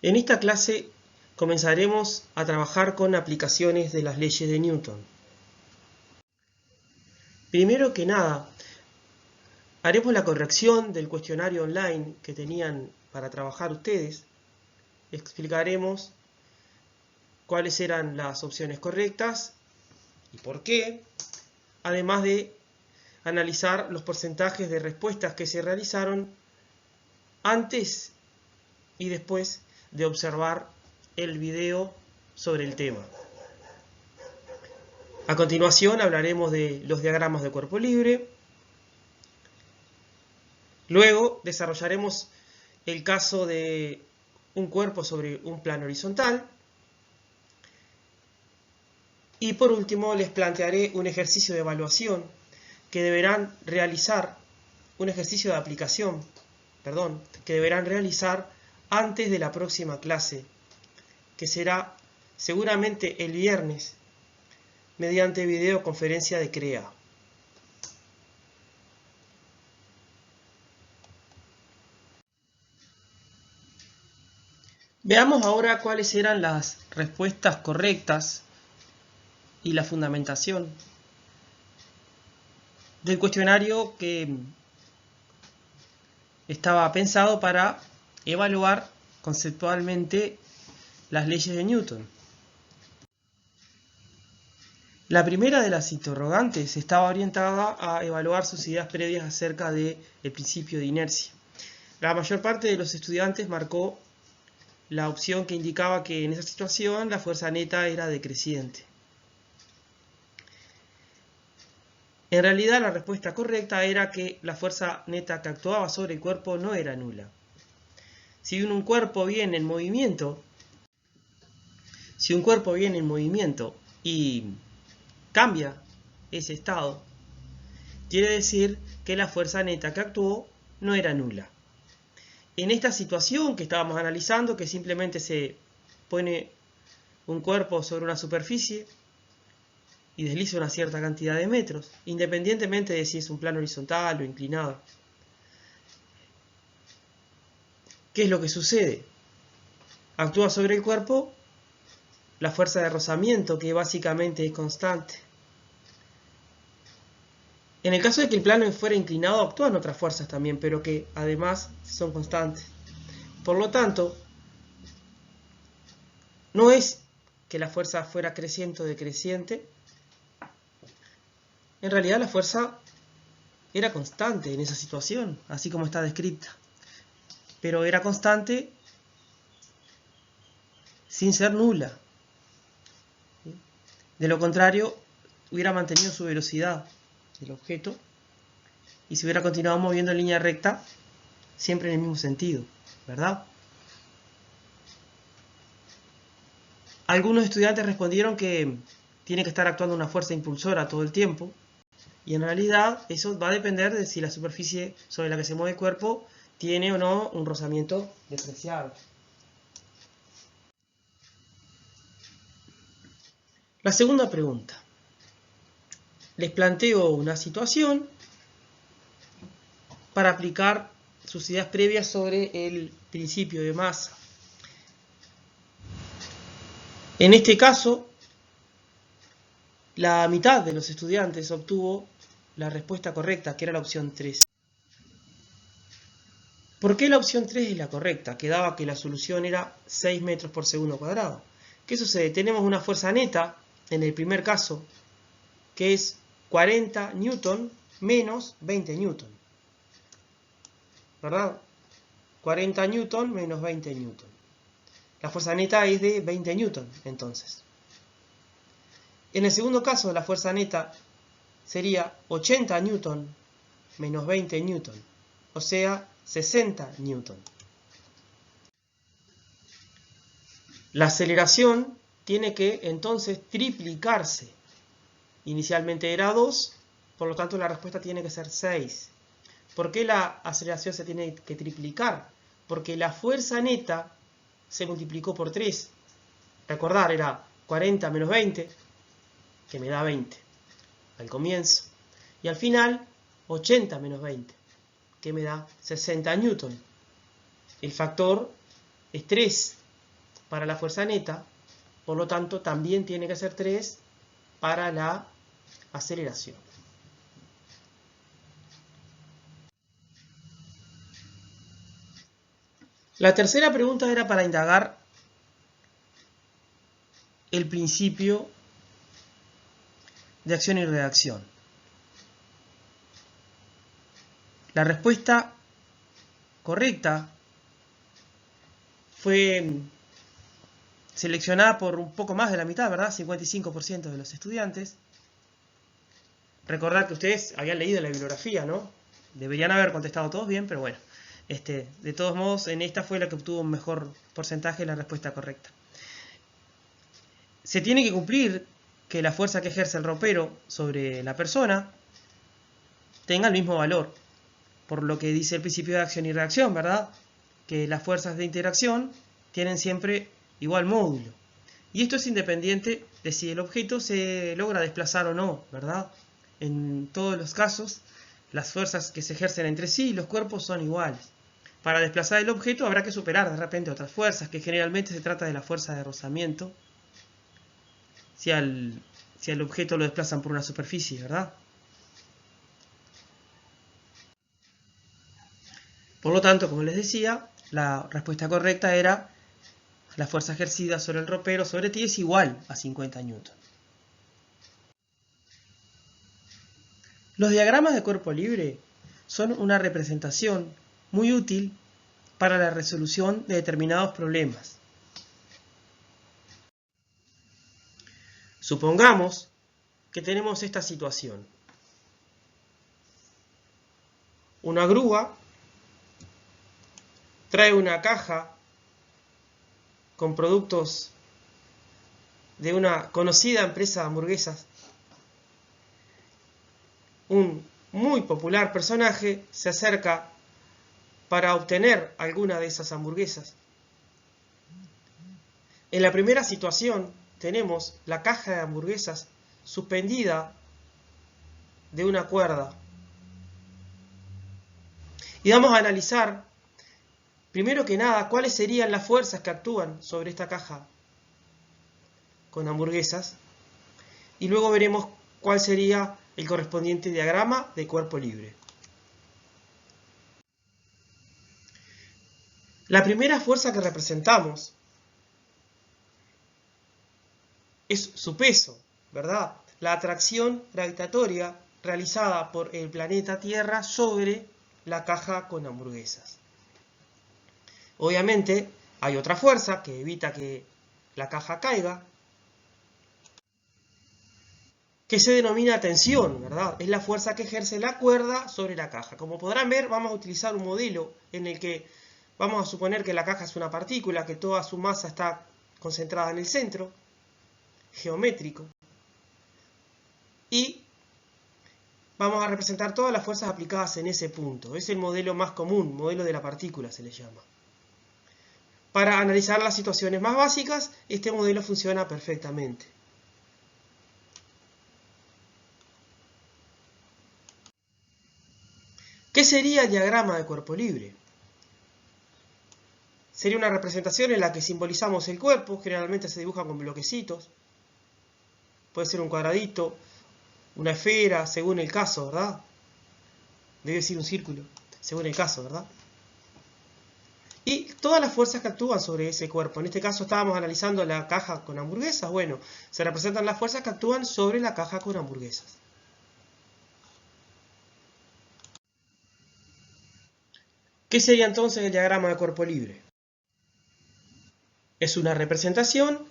En esta clase comenzaremos a trabajar con aplicaciones de las leyes de Newton. Primero que nada, haremos la corrección del cuestionario online que tenían para trabajar ustedes. Explicaremos cuáles eran las opciones correctas y por qué, además de analizar los porcentajes de respuestas que se realizaron antes y después de observar el video sobre el tema. A continuación hablaremos de los diagramas de cuerpo libre. Luego desarrollaremos el caso de un cuerpo sobre un plano horizontal. Y por último les plantearé un ejercicio de evaluación que deberán realizar, un ejercicio de aplicación, que deberán realizar antes de la próxima clase, que será seguramente el viernes, mediante videoconferencia de CREA. Veamos ahora cuáles eran las respuestas correctas y la fundamentación del cuestionario que estaba pensado para evaluar conceptualmente las leyes de Newton. La primera de las interrogantes estaba orientada a evaluar sus ideas previas acerca del principio de inercia. La mayor parte de los estudiantes marcó la opción que indicaba que en esa situación la fuerza neta era decreciente. En realidad la respuesta correcta era que la fuerza neta que actuaba sobre el cuerpo no era nula. Si un cuerpo viene en movimiento, y cambia ese estado, quiere decir que la fuerza neta que actuó no era nula. En esta situación que estábamos analizando, que simplemente se pone un cuerpo sobre una superficie y desliza una cierta cantidad de metros, independientemente de si es un plano horizontal o inclinado. ¿Qué es lo que sucede? Actúa sobre el cuerpo la fuerza de rozamiento, que básicamente es constante. En el caso de que el plano fuera inclinado, actúan otras fuerzas también, pero que además son constantes. Por lo tanto, no es que la fuerza fuera creciente o decreciente. En realidad la fuerza era constante en esa situación, así como está descrita. Pero era constante sin ser nula. De lo contrario, hubiera mantenido su velocidad el objeto y se hubiera continuado moviendo en línea recta, siempre en el mismo sentido, ¿verdad? Algunos estudiantes respondieron que tiene que estar actuando una fuerza impulsora todo el tiempo, y en realidad eso va a depender de si la superficie sobre la que se mueve el cuerpo tiene o no un rozamiento despreciable. La segunda pregunta. Les planteo una situación para aplicar sus ideas previas sobre el principio de masa. En este caso, la mitad de los estudiantes obtuvo la respuesta correcta, que era la opción 3. ¿Por qué la opción 3 es la correcta? Que daba que la solución era 6 metros por segundo cuadrado. ¿Qué sucede? Tenemos una fuerza neta, en el primer caso, que es 40 newton menos 20 newton. ¿Verdad? 40 newton menos 20 newton. La fuerza neta es de 20 newton, entonces. En el segundo caso, la fuerza neta sería 80 newton menos 20 newton, o sea, 60 newton. La aceleración tiene que entonces triplicarse. Inicialmente era 2, por lo tanto la respuesta tiene que ser 6. ¿Por qué la aceleración se tiene que triplicar? Porque la fuerza neta se multiplicó por 3. Recordar, era 40 menos 20, que me da 20 al comienzo. Y al final, 80 menos 20, que me da 60 newton. El factor es 3. para la fuerza neta, por lo tanto también tiene que ser 3 para la aceleración. La tercera pregunta era para indagar el principio de acción y reacción. La respuesta correcta fue seleccionada por un poco más de la mitad, ¿verdad? 55% de los estudiantes. Recordad que ustedes habían leído la bibliografía, ¿no? Deberían haber contestado todos bien, pero bueno. De todos modos, en esta fue la que obtuvo un mejor porcentaje de la respuesta correcta. Se tiene que cumplir que la fuerza que ejerce el ropero sobre la persona tenga el mismo valor, por lo que dice el principio de acción y reacción, ¿verdad? Que las fuerzas de interacción tienen siempre igual módulo. Y esto es independiente de si el objeto se logra desplazar o no, ¿verdad? En todos los casos, las fuerzas que se ejercen entre sí y los cuerpos son iguales. Para desplazar el objeto habrá que superar de repente otras fuerzas, que generalmente se trata de la fuerza de rozamiento, si al objeto lo desplazan por una superficie, ¿verdad? Por lo tanto, como les decía, la respuesta correcta era la fuerza ejercida sobre el ropero sobre ti es igual a 50 newton. Los diagramas de cuerpo libre son una representación muy útil para la resolución de determinados problemas. Supongamos que tenemos esta situación. Una grúa trae una caja con productos de una conocida empresa de hamburguesas. Un muy popular personaje se acerca para obtener alguna de esas hamburguesas. En la primera situación tenemos la caja de hamburguesas suspendida de una cuerda. Y vamos a analizar, primero que nada, cuáles serían las fuerzas que actúan sobre esta caja con hamburguesas. Y luego veremos cuál sería el correspondiente diagrama de cuerpo libre. La primera fuerza que representamos es su peso, ¿verdad? La atracción gravitatoria realizada por el planeta Tierra sobre la caja con hamburguesas. Obviamente hay otra fuerza que evita que la caja caiga, que se denomina tensión, ¿verdad? Es la fuerza que ejerce la cuerda sobre la caja. Como podrán ver, vamos a utilizar un modelo en el que vamos a suponer que la caja es una partícula, que toda su masa está concentrada en el centro, geométrico, y vamos a representar todas las fuerzas aplicadas en ese punto. Es el modelo más común, modelo de la partícula se le llama. Para analizar las situaciones más básicas, este modelo funciona perfectamente. ¿Qué sería el diagrama de cuerpo libre? Sería una representación en la que simbolizamos el cuerpo, generalmente se dibuja con bloquecitos. Puede ser un cuadradito, una esfera, según el caso, ¿verdad? Debe ser un círculo, según el caso, ¿verdad? Y todas las fuerzas que actúan sobre ese cuerpo. En este caso estábamos analizando la caja con hamburguesas. Bueno, se representan las fuerzas que actúan sobre la caja con hamburguesas. ¿Qué sería entonces el diagrama de cuerpo libre? Es una representación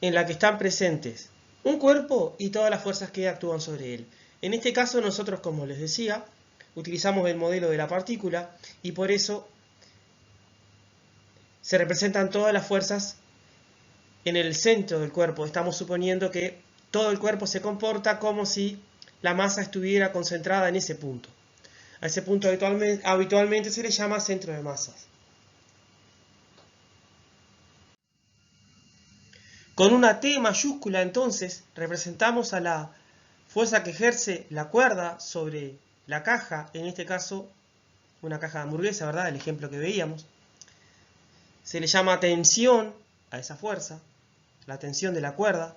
en la que están presentes un cuerpo y todas las fuerzas que actúan sobre él. En este caso nosotros, como les decía, utilizamos el modelo de la partícula y por eso se representan todas las fuerzas en el centro del cuerpo. Estamos suponiendo que todo el cuerpo se comporta como si la masa estuviera concentrada en ese punto. A ese punto habitualmente se le llama centro de masas. Con una T mayúscula entonces representamos a la fuerza que ejerce la cuerda sobre la caja, en este caso una caja de hamburguesa, ¿verdad? El ejemplo que veíamos. Se le llama tensión a esa fuerza, la tensión de la cuerda.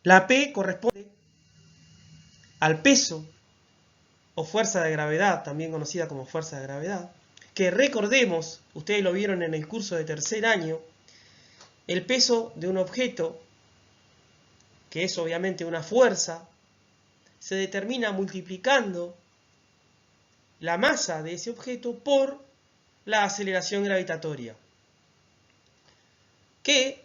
La P corresponde al peso o fuerza de gravedad, también conocida como fuerza de gravedad, que recordemos, ustedes lo vieron en el curso de tercer año, el peso de un objeto, que es obviamente una fuerza, se determina multiplicando la masa de ese objeto por la aceleración gravitatoria, que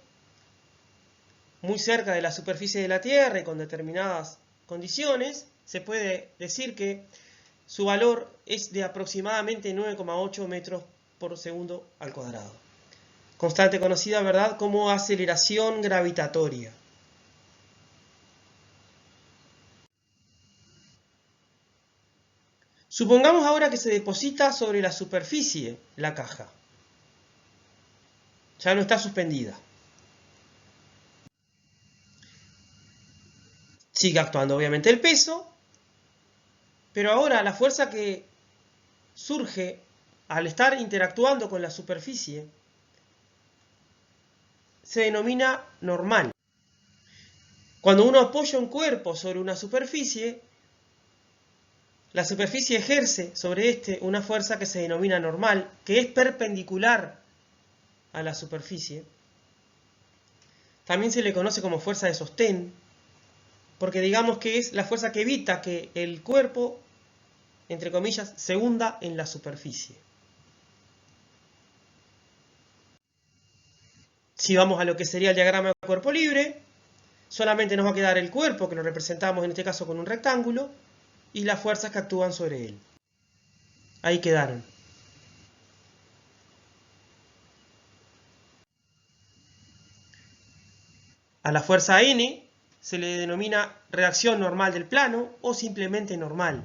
muy cerca de la superficie de la Tierra y con determinadas condiciones, se puede decir que su valor es de aproximadamente 9,8 metros por segundo al cuadrado. Constante conocida, ¿verdad?, como aceleración gravitatoria. Supongamos ahora que se deposita sobre la superficie la caja. Ya no está suspendida. Sigue actuando obviamente el peso, pero ahora la fuerza que surge al estar interactuando con la superficie se denomina normal. Cuando uno apoya un cuerpo sobre una superficie, la superficie ejerce sobre este una fuerza que se denomina normal, que es perpendicular a la superficie. También se le conoce como fuerza de sostén, porque digamos que es la fuerza que evita que el cuerpo, entre comillas, se hunda en la superficie. Si vamos a lo que sería el diagrama de cuerpo libre, solamente nos va a quedar el cuerpo, que lo representamos en este caso con un rectángulo, y las fuerzas que actúan sobre él. Ahí quedaron. A la fuerza N se le denomina reacción normal del plano o simplemente normal.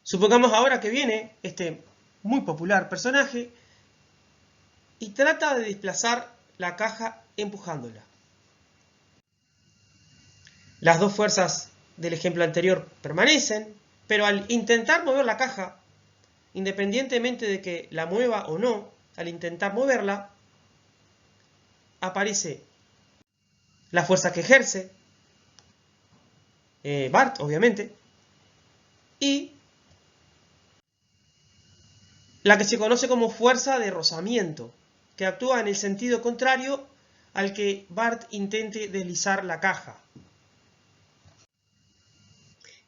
Supongamos ahora que viene este muy popular personaje y trata de desplazar la caja empujándola. Las dos fuerzas del ejemplo anterior permanecen, pero al intentar mover la caja, independientemente de que la mueva o no, al intentar moverla, aparece la fuerza que ejerce, Bart, obviamente, y la que se conoce como fuerza de rozamiento, que actúa en el sentido contrario al que Bart intente deslizar la caja.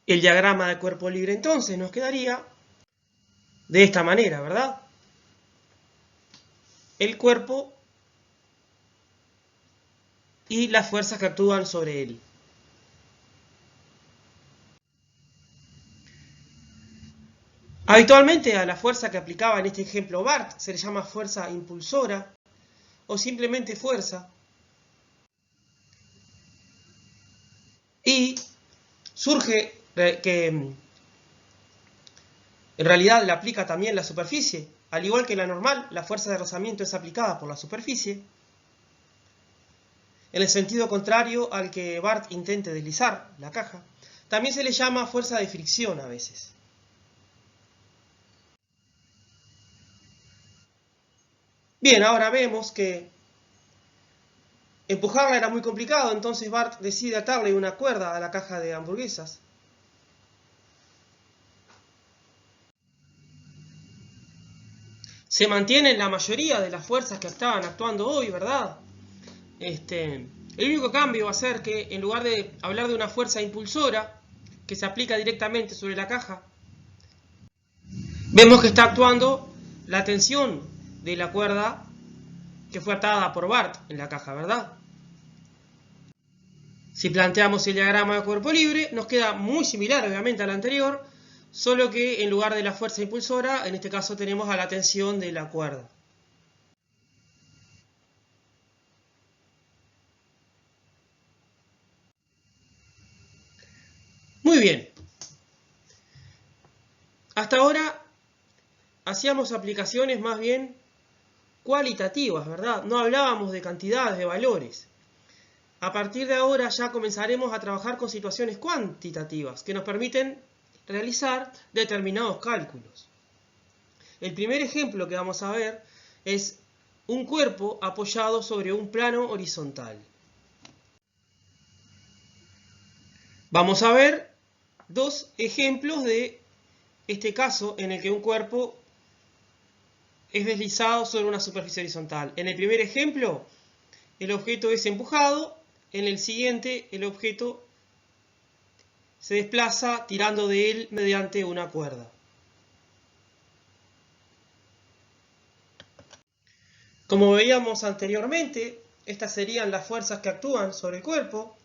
El diagrama de cuerpo libre entonces nos quedaría de esta manera, ¿verdad? El cuerpo y las fuerzas que actúan sobre él. Habitualmente a la fuerza que aplicaba en este ejemplo Bart se le llama fuerza impulsora o simplemente fuerza. Y surge que en realidad le aplica también la superficie. Al igual que la normal, la fuerza de rozamiento es aplicada por la superficie, en el sentido contrario al que Bart intente deslizar la caja. También se le llama fuerza de fricción a veces. Bien, ahora vemos que empujarla era muy complicado, entonces Bart decide atarle una cuerda a la caja de hamburguesas. Se mantienen la mayoría de las fuerzas que estaban actuando hoy, ¿verdad? El único cambio va a ser que en lugar de hablar de una fuerza impulsora que se aplica directamente sobre la caja, vemos que está actuando la tensión de la cuerda que fue atada por Bart en la caja, ¿verdad? Si planteamos el diagrama de cuerpo libre, nos queda muy similar obviamente al anterior, solo que en lugar de la fuerza impulsora, en este caso tenemos a la tensión de la cuerda. Muy bien. Hasta ahora hacíamos aplicaciones más bien cualitativas, ¿verdad? No hablábamos de cantidades, de valores. A partir de ahora ya comenzaremos a trabajar con situaciones cuantitativas que nos permiten realizar determinados cálculos. El primer ejemplo que vamos a ver es un cuerpo apoyado sobre un plano horizontal. Vamos a ver dos ejemplos de este caso en el que un cuerpo es deslizado sobre una superficie horizontal. En el primer ejemplo, el objeto es empujado, en el siguiente, el objeto se desplaza tirando de él mediante una cuerda. Como veíamos anteriormente, estas serían las fuerzas que actúan sobre el cuerpo.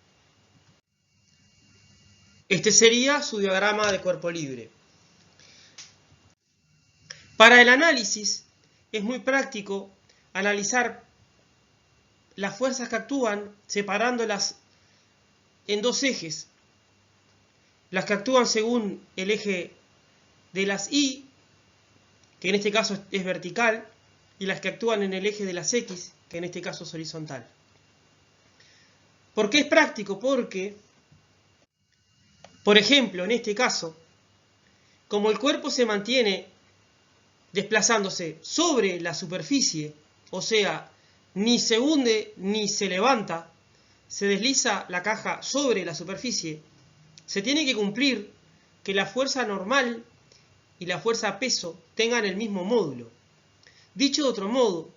Este sería su diagrama de cuerpo libre. Para el análisis, es muy práctico analizar las fuerzas que actúan separándolas en dos ejes. Las que actúan según el eje de las Y, que en este caso es vertical, y las que actúan en el eje de las X, que en este caso es horizontal. ¿Por qué es práctico? Porque, por ejemplo, en este caso, como el cuerpo se mantiene desplazándose sobre la superficie, o sea, ni se hunde ni se levanta, se desliza la caja sobre la superficie, se tiene que cumplir que la fuerza normal y la fuerza peso tengan el mismo módulo. Dicho de otro modo,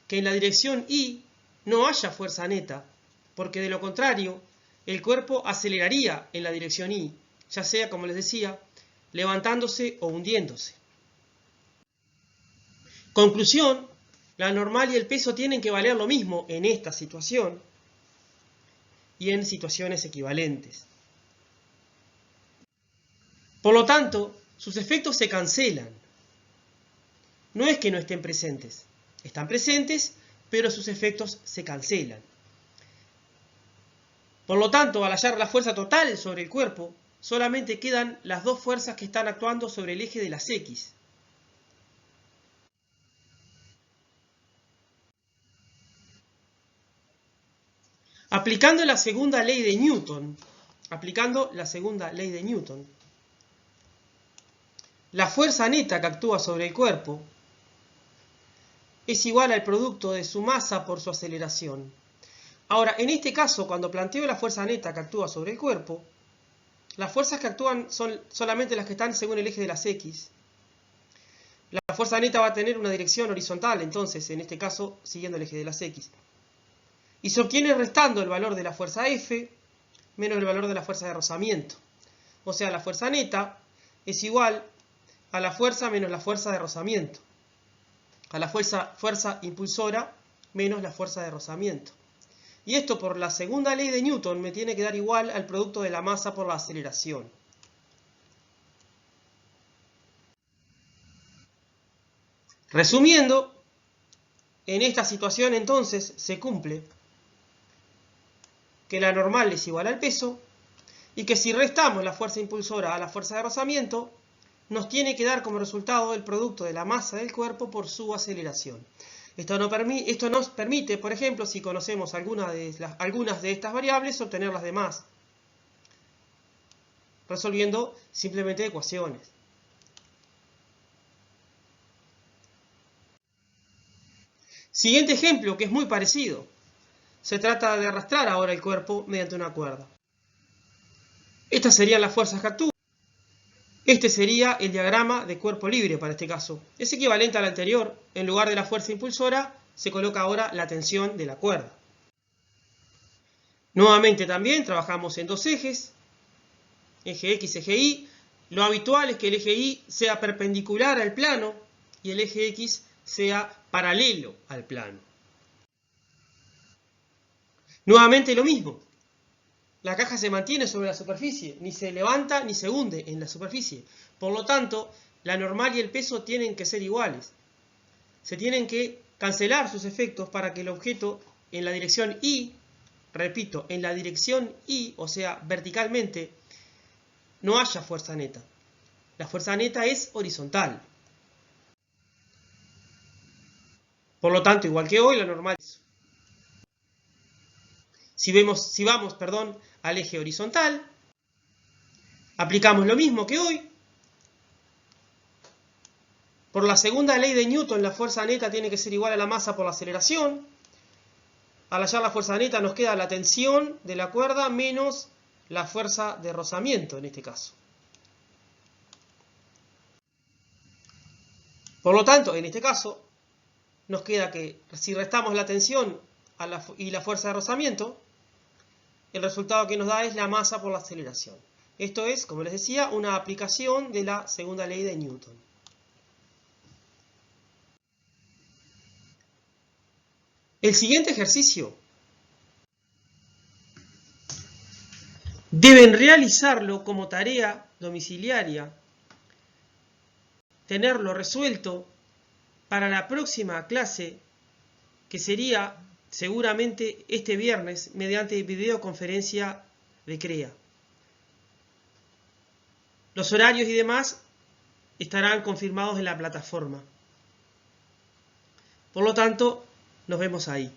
que en la dirección Y no haya fuerza neta, porque de lo contrario, el cuerpo aceleraría en la dirección Y, ya sea, como les decía, levantándose o hundiéndose. Conclusión, la normal y el peso tienen que valer lo mismo en esta situación y en situaciones equivalentes. Por lo tanto, sus efectos se cancelan. No es que no estén presentes, están presentes, pero sus efectos se cancelan. Por lo tanto, al hallar la fuerza total sobre el cuerpo, solamente quedan las dos fuerzas que están actuando sobre el eje de las X. Aplicando la segunda ley de Newton, la fuerza neta que actúa sobre el cuerpo es igual al producto de su masa por su aceleración. Ahora, en este caso, cuando planteo la fuerza neta que actúa sobre el cuerpo, las fuerzas que actúan son solamente las que están según el eje de las X. La fuerza neta va a tener una dirección horizontal, entonces, en este caso, siguiendo el eje de las X. Y se obtiene restando el valor de la fuerza F menos el valor de la fuerza de rozamiento. O sea, la fuerza neta es igual a la fuerza menos la fuerza de rozamiento. A la fuerza impulsora menos la fuerza de rozamiento. Y esto por la segunda ley de Newton me tiene que dar igual al producto de la masa por la aceleración. Resumiendo, en esta situación entonces se cumple que la normal es igual al peso y que si restamos la fuerza impulsora a la fuerza de rozamiento, nos tiene que dar como resultado el producto de la masa del cuerpo por su aceleración. Esto nos permite, por ejemplo, si conocemos algunas de estas variables, obtener las demás, resolviendo simplemente ecuaciones. Siguiente ejemplo, que es muy parecido. Se trata de arrastrar ahora el cuerpo mediante una cuerda. Estas serían las fuerzas que actúan. Este sería el diagrama de cuerpo libre para este caso. Es equivalente al anterior. En lugar de la fuerza impulsora, se coloca ahora la tensión de la cuerda. Nuevamente también trabajamos en dos ejes, eje X, eje Y. Lo habitual es que el eje Y sea perpendicular al plano y el eje X sea paralelo al plano. Nuevamente lo mismo. La caja se mantiene sobre la superficie, ni se levanta ni se hunde en la superficie. Por lo tanto, la normal y el peso tienen que ser iguales. Se tienen que cancelar sus efectos para que el objeto en la dirección Y, repito, en la dirección Y, o sea, verticalmente, no haya fuerza neta. La fuerza neta es horizontal. Por lo tanto, igual que hoy, la normal es. Si vamos al eje horizontal, aplicamos lo mismo que hoy, Por la segunda ley de Newton, la fuerza neta tiene que ser igual a la masa por la aceleración. Al hallar la fuerza neta nos queda la tensión de la cuerda menos la fuerza de rozamiento en este caso. Por lo tanto, en este caso, nos queda que si restamos la tensión y la fuerza de rozamiento, el resultado que nos da es la masa por la aceleración. Esto es, como les decía, una aplicación de la segunda ley de Newton. El siguiente ejercicio deben realizarlo como tarea domiciliaria, tenerlo resuelto para la próxima clase, que sería seguramente este viernes mediante videoconferencia de CREA. Los horarios y demás estarán confirmados en la plataforma. Por lo tanto, nos vemos ahí.